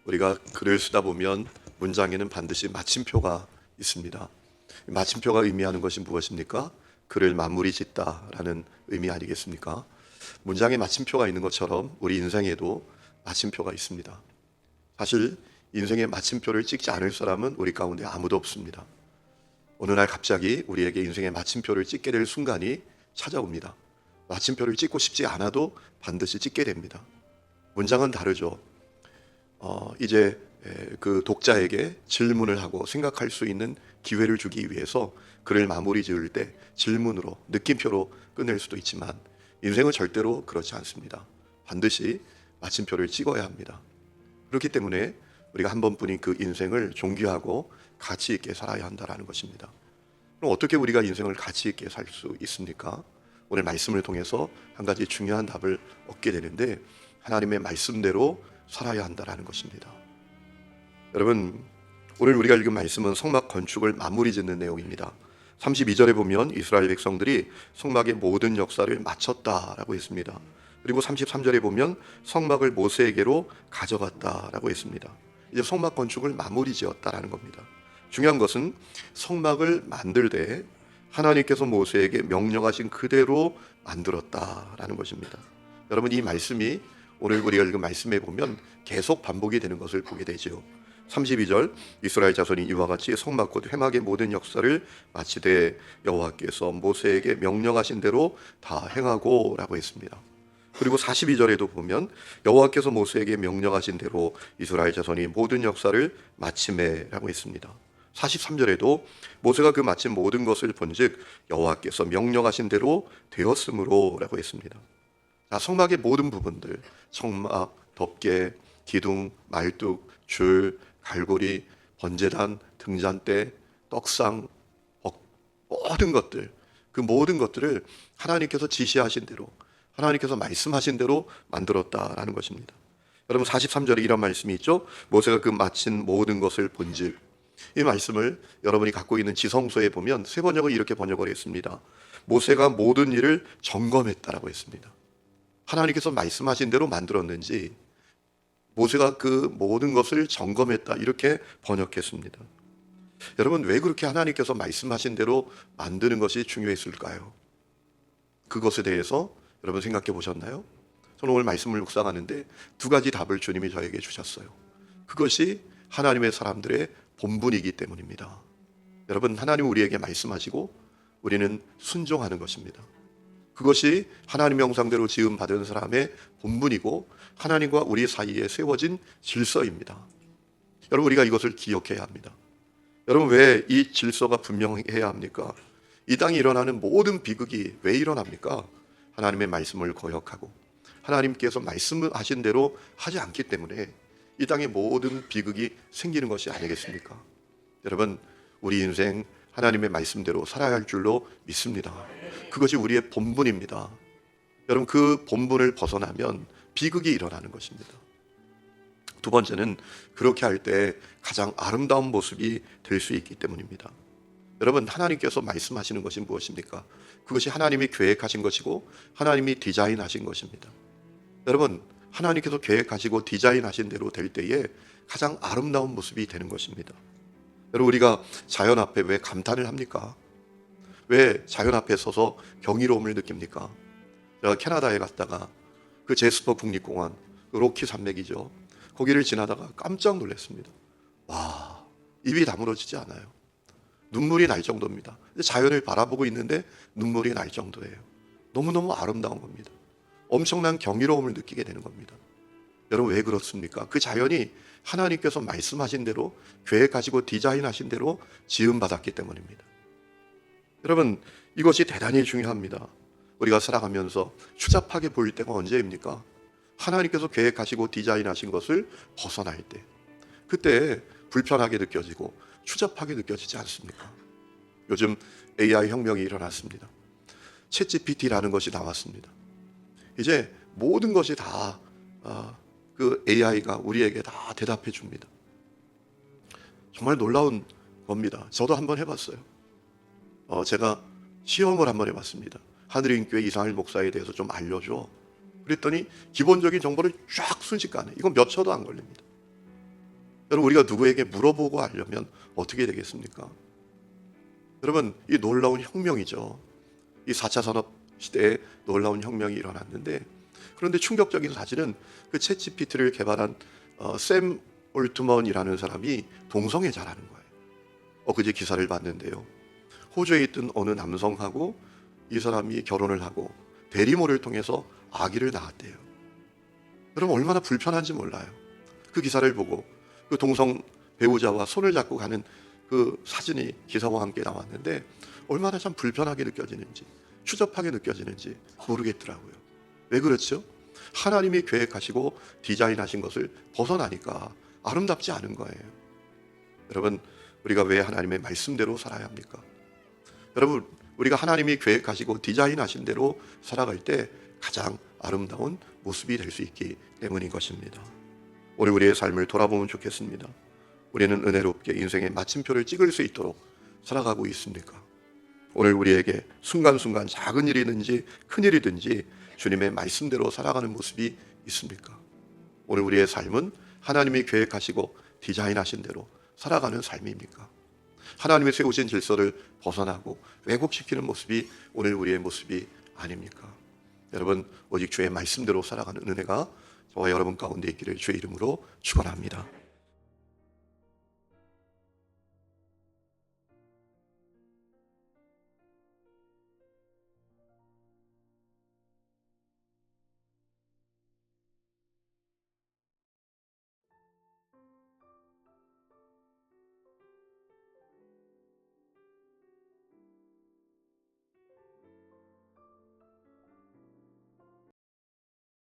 우리가 글을 쓰다 보면 문장에는 반드시 마침표가 있습니다. 마침표가 의미하는 것이 무엇입니까? 글을 마무리 짓다라는 의미 아니겠습니까? 문장에 마침표가 있는 것처럼 우리 인생에도 마침표가 있습니다. 사실 인생의 마침표를 찍지 않을 사람은 우리 가운데 아무도 없습니다. 어느 날 갑자기 우리에게 인생의 마침표를 찍게 될 순간이 찾아옵니다. 마침표를 찍고 싶지 않아도 반드시 찍게 됩니다. 문장은 다르죠. 이제 그 독자에게 질문을 하고 생각할 수 있는 기회를 주기 위해서 글을 마무리 지을 때 질문으로, 느낌표로 끝낼 수도 있지만 인생은 절대로 그렇지 않습니다. 반드시 마침표를 찍어야 합니다. 그렇기 때문에 우리가 한 번뿐인 그 인생을 존귀하고 가치 있게 살아야 한다는 것입니다. 그럼 어떻게 우리가 인생을 가치 있게 살 수 있습니까? 오늘 말씀을 통해서 한 가지 중요한 답을 얻게 되는데, 하나님의 말씀대로 살아야 한다는 것입니다. 여러분, 오늘 우리가 읽은 말씀은 성막 건축을 마무리 짓는 내용입니다. 32절에 보면 이스라엘 백성들이 성막의 모든 역사를 마쳤다라고 했습니다. 그리고 33절에 보면 성막을 모세에게로 가져갔다라고 했습니다. 이제 성막 건축을 마무리 지었다라는 겁니다. 중요한 것은 성막을 만들 때 하나님께서 모세에게 명령하신 그대로 만들었다라는 것입니다. 여러분, 이 말씀이 오늘 우리가 읽은 말씀에 보면 계속 반복이 되는 것을 보게 되죠. 32절, 이스라엘 자손이 이와 같이 성막 곧 회막의 모든 역사를 마치되 여호와께서 모세에게 명령하신 대로 다 행하고 라고 했습니다. 그리고 42절에도 보면 여호와께서 모세에게 명령하신 대로 이스라엘 자손이 모든 역사를 마치매 라고 했습니다. 43절에도 모세가 그 마친 모든 것을 본즉 여호와께서 명령하신 대로 되었으므로 라고 했습니다. 자, 성막의 모든 부분들, 성막, 덮개, 기둥, 말뚝, 줄, 갈고리, 번제단, 등잔대, 떡상, 모든 것들, 그 모든 것들을 하나님께서 지시하신 대로, 하나님께서 말씀하신 대로 만들었다라는 것입니다. 여러분, 43절에 이런 말씀이 있죠. 모세가 그 마친 모든 것을 본즉, 이 말씀을 여러분이 갖고 있는 지성서에 보면 새 번역을 이렇게 번역을 했습니다. 모세가 모든 일을 점검했다라고 했습니다. 하나님께서 말씀하신 대로 만들었는지 모세가 그 모든 것을 점검했다, 이렇게 번역했습니다. 여러분, 왜 그렇게 하나님께서 말씀하신 대로 만드는 것이 중요했을까요? 그것에 대해서 여러분 생각해 보셨나요? 저는 오늘 말씀을 묵상하는데 두 가지 답을 주님이 저에게 주셨어요. 그것이 하나님의 사람들의 본분이기 때문입니다. 여러분, 하나님 우리에게 말씀하시고 우리는 순종하는 것입니다. 그것이 하나님의 형상대로 지음받은 사람의 본분이고 하나님과 우리 사이에 세워진 질서입니다. 여러분, 우리가 이것을 기억해야 합니다. 여러분, 왜 이 질서가 분명해야 합니까? 이 땅에 일어나는 모든 비극이 왜 일어납니까? 하나님의 말씀을 거역하고 하나님께서 말씀하신 대로 하지 않기 때문에 이 땅의 모든 비극이 생기는 것이 아니겠습니까? 여러분, 우리 인생 하나님의 말씀대로 살아야 할 줄로 믿습니다. 그것이 우리의 본분입니다. 여러분, 그 본분을 벗어나면 비극이 일어나는 것입니다. 두 번째는 그렇게 할 때 가장 아름다운 모습이 될 수 있기 때문입니다. 여러분, 하나님께서 말씀하시는 것이 무엇입니까? 그것이 하나님이 계획하신 것이고 하나님이 디자인하신 것입니다. 여러분, 하나님께서 계획하시고 디자인하신 대로 될 때에 가장 아름다운 모습이 되는 것입니다. 여러분, 우리가 자연 앞에 왜 감탄을 합니까? 왜 자연 앞에 서서 경이로움을 느낍니까? 제가 캐나다에 갔다가 그 제스퍼 국립공원, 그 로키 산맥이죠, 거기를 지나다가 깜짝 놀랐습니다. 와, 입이 다물어지지 않아요. 눈물이 날 정도입니다. 자연을 바라보고 있는데 눈물이 날 정도예요. 너무너무 아름다운 겁니다. 엄청난 경이로움을 느끼게 되는 겁니다. 여러분, 왜 그렇습니까? 그 자연이 하나님께서 말씀하신 대로 계획하시고 디자인하신 대로 지음받았기 때문입니다. 여러분, 이것이 대단히 중요합니다. 우리가 살아가면서 추잡하게 보일 때가 언제입니까? 하나님께서 계획하시고 디자인하신 것을 벗어날 때, 그때 불편하게 느껴지고 추잡하게 느껴지지 않습니까? 요즘 AI 혁명이 일어났습니다. 챗GPT라는 것이 나왔습니다. 이제 모든 것이 다 그 AI가 우리에게 다 대답해 줍니다. 정말 놀라운 겁니다. 저도 한번 해봤어요. 제가 시험을 한번 해봤습니다. 하늘인교회 이상일 목사에 대해서 좀 알려줘. 그랬더니 기본적인 정보를 쫙 순식간에, 이건 몇 초도 안 걸립니다. 여러분, 우리가 누구에게 물어보고 하려면 어떻게 되겠습니까? 여러분, 이 놀라운 혁명이죠. 이 4차 산업 시대에 놀라운 혁명이 일어났는데, 그런데 충격적인 사실은 그 챗 GPT를 개발한 샘 올트먼이라는 사람이 동성애자라는 거예요. 엊그제 기사를 봤는데요. 호주에 있던 어느 남성하고 이 사람이 결혼을 하고 대리모를 통해서 아기를 낳았대요. 여러분, 얼마나 불편한지 몰라요. 그 기사를 보고 그 동성 배우자와 손을 잡고 가는 그 사진이 기사와 함께 나왔는데 얼마나 참 불편하게 느껴지는지, 추접하게 느껴지는지 모르겠더라고요. 왜 그렇죠? 하나님이 계획하시고 디자인하신 것을 벗어나니까 아름답지 않은 거예요. 여러분, 우리가 왜 하나님의 말씀대로 살아야 합니까? 여러분, 우리가 하나님이 계획하시고 디자인하신 대로 살아갈 때 가장 아름다운 모습이 될 수 있기 때문인 것입니다. 오늘 우리의 삶을 돌아보면 좋겠습니다. 우리는 은혜롭게 인생의 마침표를 찍을 수 있도록 살아가고 있습니까? 오늘 우리에게 순간순간 작은 일이든지 큰 일이든지 주님의 말씀대로 살아가는 모습이 있습니까? 오늘 우리의 삶은 하나님이 계획하시고 디자인하신 대로 살아가는 삶입니까? 하나님의 세우신 질서를 벗어나고 왜곡시키는 모습이 오늘 우리의 모습이 아닙니까? 여러분, 오직 주의 말씀대로 살아가는 은혜가 저와 여러분 가운데 있기를 주의 이름으로 축원합니다.